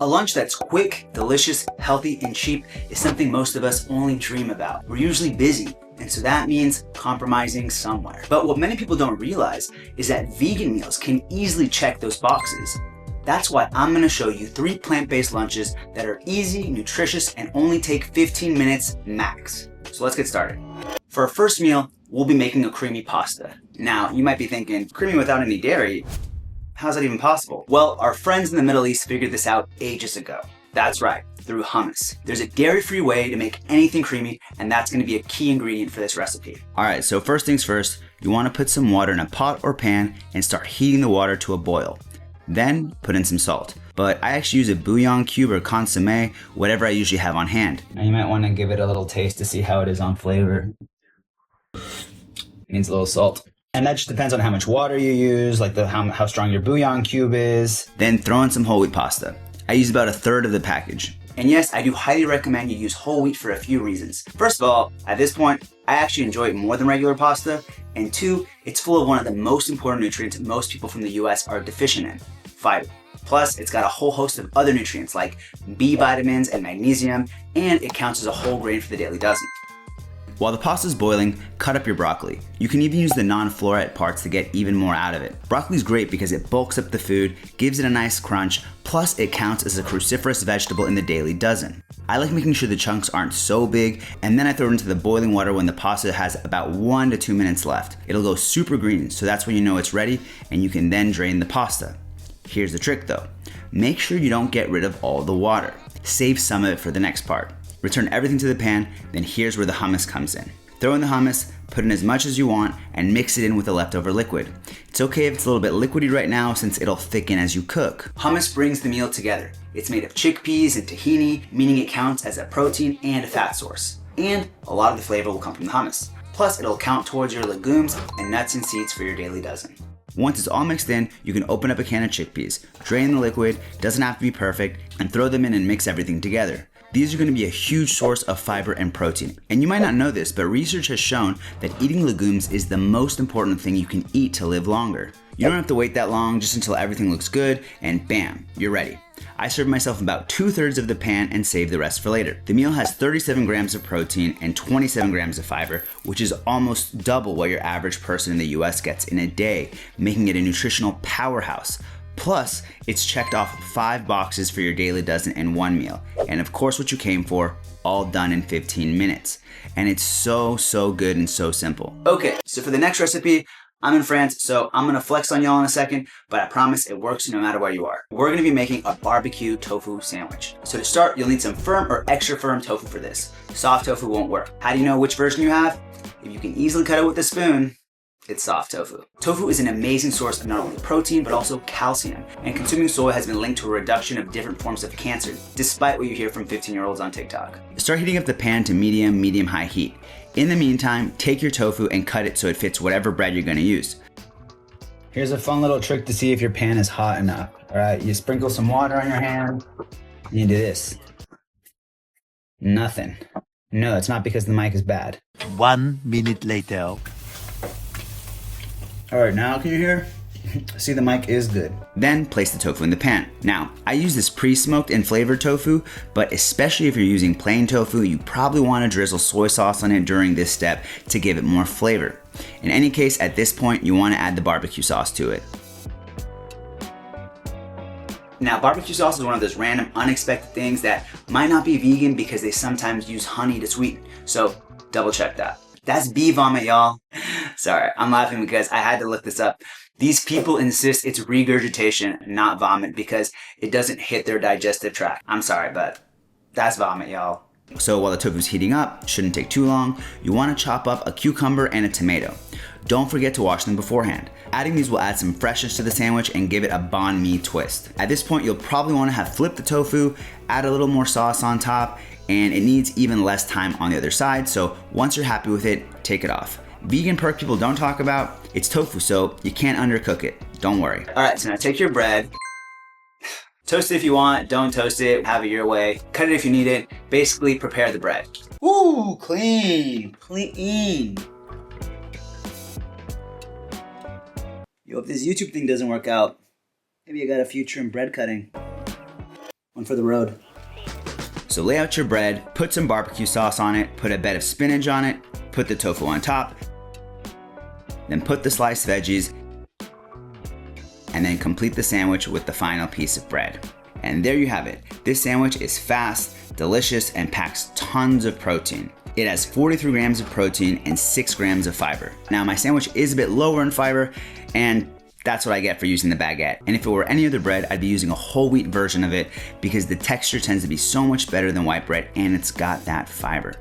A lunch that's quick, delicious, healthy, and cheap is something most of us only dream about. We're usually busy, and so that means compromising somewhere. But what many people don't realize is that vegan meals can easily check those boxes. That's why I'm gonna show you 3 plant-based lunches that are easy, nutritious, and only take 15 minutes max. So let's get started. For our first meal, we'll be making a creamy pasta. Now, you might be thinking, creamy without any dairy? How's that even possible? Well, our friends in the Middle East figured this out ages ago. That's right, through hummus. There's a dairy-free way to make anything creamy, and that's gonna be a key ingredient for this recipe. All right, so first things first, you wanna put some water in a pot or pan and start heating the water to a boil. Then put in some salt. But I actually use a bouillon cube or consommé, whatever I usually have on hand. Now you might wanna give it a little taste to see how it is on flavor. It needs a little salt. And that just depends on how much water you use, like how strong your bouillon cube is. Then throw in some whole wheat pasta. I use about 1/3 of the package. And yes, I do highly recommend you use whole wheat for a few reasons. First of all, at this point, I actually enjoy it more than regular pasta. And 2, it's full of one of the most important nutrients most people from the US are deficient in, fiber. Plus, it's got a whole host of other nutrients like B vitamins and magnesium, and it counts as a whole grain for the daily dozen. While the pasta's boiling, cut up your broccoli. You can even use the non-fluorite parts to get even more out of it. Broccoli's great because it bulks up the food, gives it a nice crunch, plus it counts as a cruciferous vegetable in the daily dozen. I like making sure the chunks aren't so big, and then I throw it into the boiling water when the pasta has about 1 to 2 minutes left. It'll go super green, so that's when you know it's ready, and you can then drain the pasta. Here's the trick though. Make sure you don't get rid of all the water. Save some of it for the next part. Return everything to the pan, then here's where the hummus comes in. Throw in the hummus, put in as much as you want, and mix it in with the leftover liquid. It's okay if it's a little bit liquidy right now since it'll thicken as you cook. Hummus brings the meal together. It's made of chickpeas and tahini, meaning it counts as a protein and a fat source. And a lot of the flavor will come from the hummus. Plus, it'll count towards your legumes and nuts and seeds for your daily dozen. Once it's all mixed in, you can open up a can of chickpeas, drain the liquid, doesn't have to be perfect, and throw them in and mix everything together. These are going to be a huge source of fiber and protein. And you might not know this, but research has shown that eating legumes is the most important thing you can eat to live longer. You don't have to wait that long, just until everything looks good, and bam, you're ready. I serve myself about 2/3 of the pan and save the rest for later. The meal has 37 grams of protein and 27 grams of fiber, which is almost double what your average person in the US gets in a day, making it a nutritional powerhouse. Plus, it's checked off 5 boxes for your daily dozen in one meal. And of course what you came for, all done in 15 minutes. And it's so good and so simple. Okay, so for the next recipe, I'm in France, so I'm gonna flex on y'all in a second, but I promise it works no matter where you are. We're gonna be making a barbecue tofu sandwich. So to start, you'll need some firm or extra firm tofu for this. Soft tofu won't work. How do you know which version you have? If you can easily cut it with a spoon, it's soft tofu. Tofu is an amazing source of not only protein, but also calcium. And consuming soy has been linked to a reduction of different forms of cancer, despite what you hear from 15-year-olds on TikTok. Start heating up the pan to medium-high heat. In the meantime, take your tofu and cut it so it fits whatever bread you're gonna use. Here's a fun little trick to see if your pan is hot enough. All right, you sprinkle some water on your hand, and you do this. Nothing. No, it's not because the mic is bad. 1 minute later. All right, now can you hear? See, the mic is good. Then place the tofu in the pan. Now, I use this pre-smoked and flavored tofu, but especially if you're using plain tofu, you probably want to drizzle soy sauce on it during this step to give it more flavor. In any case, at this point, you want to add the barbecue sauce to it. Now, barbecue sauce is one of those random, unexpected things that might not be vegan because they sometimes use honey to sweeten. So, double check that. That's bee vomit, y'all. Sorry, I'm laughing because I had to look this up. These people insist it's regurgitation, not vomit, because it doesn't hit their digestive tract. I'm sorry, but that's vomit, y'all. So while the tofu's heating up, shouldn't take too long, you want to chop up a cucumber and a tomato. Don't forget to wash them beforehand. Adding these will add some freshness to the sandwich and give it a banh mi twist. At this point, you'll probably want to have flipped the tofu, add a little more sauce on top, and it needs even less time on the other side, so once you're happy with it, take it off. Vegan perk people don't talk about, it's tofu, so you can't undercook it. Don't worry. All right, so now take your bread, toast it if you want, don't toast it, have it your way. Cut it if you need it. Basically, prepare the bread. Ooh, clean. Yo, if this YouTube thing doesn't work out, maybe I got a future in bread cutting. One for the road. So lay out your bread, put some barbecue sauce on it, put a bed of spinach on it, put the tofu on top, then put the sliced veggies, and then complete the sandwich with the final piece of bread. And there you have it. This sandwich is fast, delicious, and packs tons of protein. It has 43 grams of protein and 6 grams of fiber. Now my sandwich is a bit lower in fiber, and that's what I get for using the baguette. And if it were any other bread, I'd be using a whole wheat version of it because the texture tends to be so much better than white bread and it's got that fiber.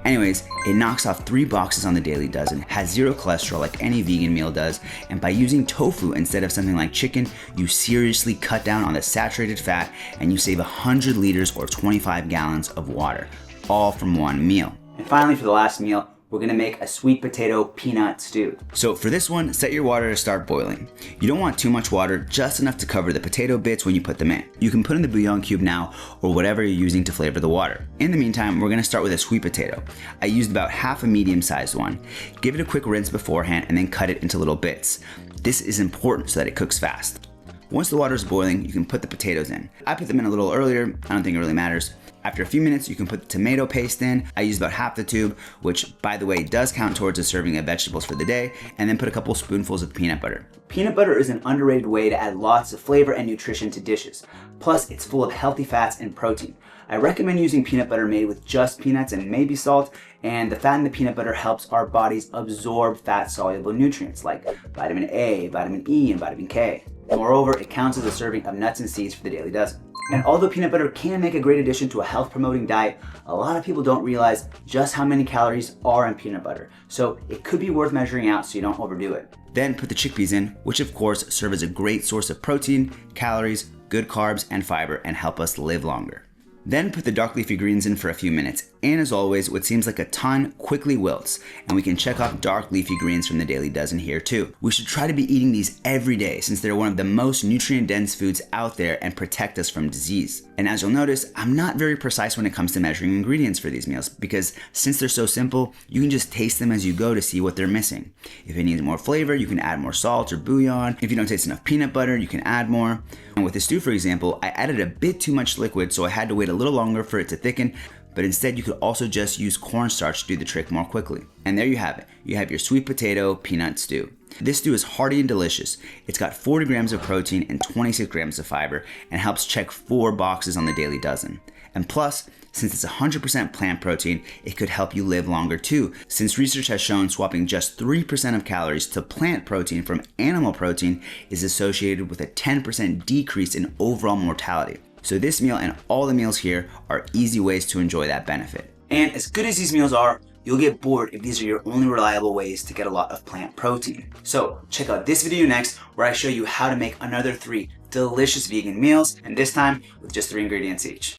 Anyways, it knocks off 3 boxes on the daily dozen, has 0 cholesterol like any vegan meal does, and by using tofu instead of something like chicken, you seriously cut down on the saturated fat and you save 100 liters or 25 gallons of water, all from one meal. And finally, for the last meal, we're gonna make a sweet potato peanut stew. So for this one, set your water to start boiling. You don't want too much water, just enough to cover the potato bits when you put them in. You can put in the bouillon cube now or whatever you're using to flavor the water. In the meantime, we're gonna start with a sweet potato. I used about half a medium-sized one. Give it a quick rinse beforehand and then cut it into little bits. This is important so that it cooks fast. Once the water is boiling, you can put the potatoes in. I put them in a little earlier, I don't think it really matters. After a few minutes, you can put the tomato paste in. I used about half the tube, which by the way, does count towards a serving of vegetables for the day, and then put a couple spoonfuls of peanut butter. Peanut butter is an underrated way to add lots of flavor and nutrition to dishes. Plus, it's full of healthy fats and protein. I recommend using peanut butter made with just peanuts and maybe salt, and the fat in the peanut butter helps our bodies absorb fat-soluble nutrients like vitamin A, vitamin E, and vitamin K. Moreover, it counts as a serving of nuts and seeds for the daily dozen. And although peanut butter can make a great addition to a health-promoting diet, a lot of people don't realize just how many calories are in peanut butter. So it could be worth measuring out so you don't overdo it. Then put the chickpeas in, which of course serve as a great source of protein, calories, good carbs, and fiber, and help us live longer. Then put the dark leafy greens in for a few minutes, and as always, what seems like a ton quickly wilts, and we can check off dark leafy greens from the daily dozen here too. We should try to be eating these every day since they're one of the most nutrient-dense foods out there and protect us from disease. And as you'll notice, I'm not very precise when it comes to measuring ingredients for these meals because since they're so simple, you can just taste them as you go to see what they're missing. If it needs more flavor, you can add more salt or bouillon. If you don't taste enough peanut butter, you can add more. And with the stew, for example, I added a bit too much liquid, so I had to wait a little longer for it to thicken, but instead you could also just use cornstarch to do the trick more quickly. And there you have it. You have your sweet potato peanut stew. This stew is hearty and delicious. It's got 40 grams of protein and 26 grams of fiber and helps check 4 boxes on the daily dozen. And plus, since it's 100% plant protein, it could help you live longer too, since research has shown swapping just 3% of calories to plant protein from animal protein is associated with a 10% decrease in overall mortality. So this meal and all the meals here are easy ways to enjoy that benefit. And as good as these meals are, you'll get bored if these are your only reliable ways to get a lot of plant protein. So check out this video next where I show you how to make another 3 delicious vegan meals, and this time with just 3 ingredients each.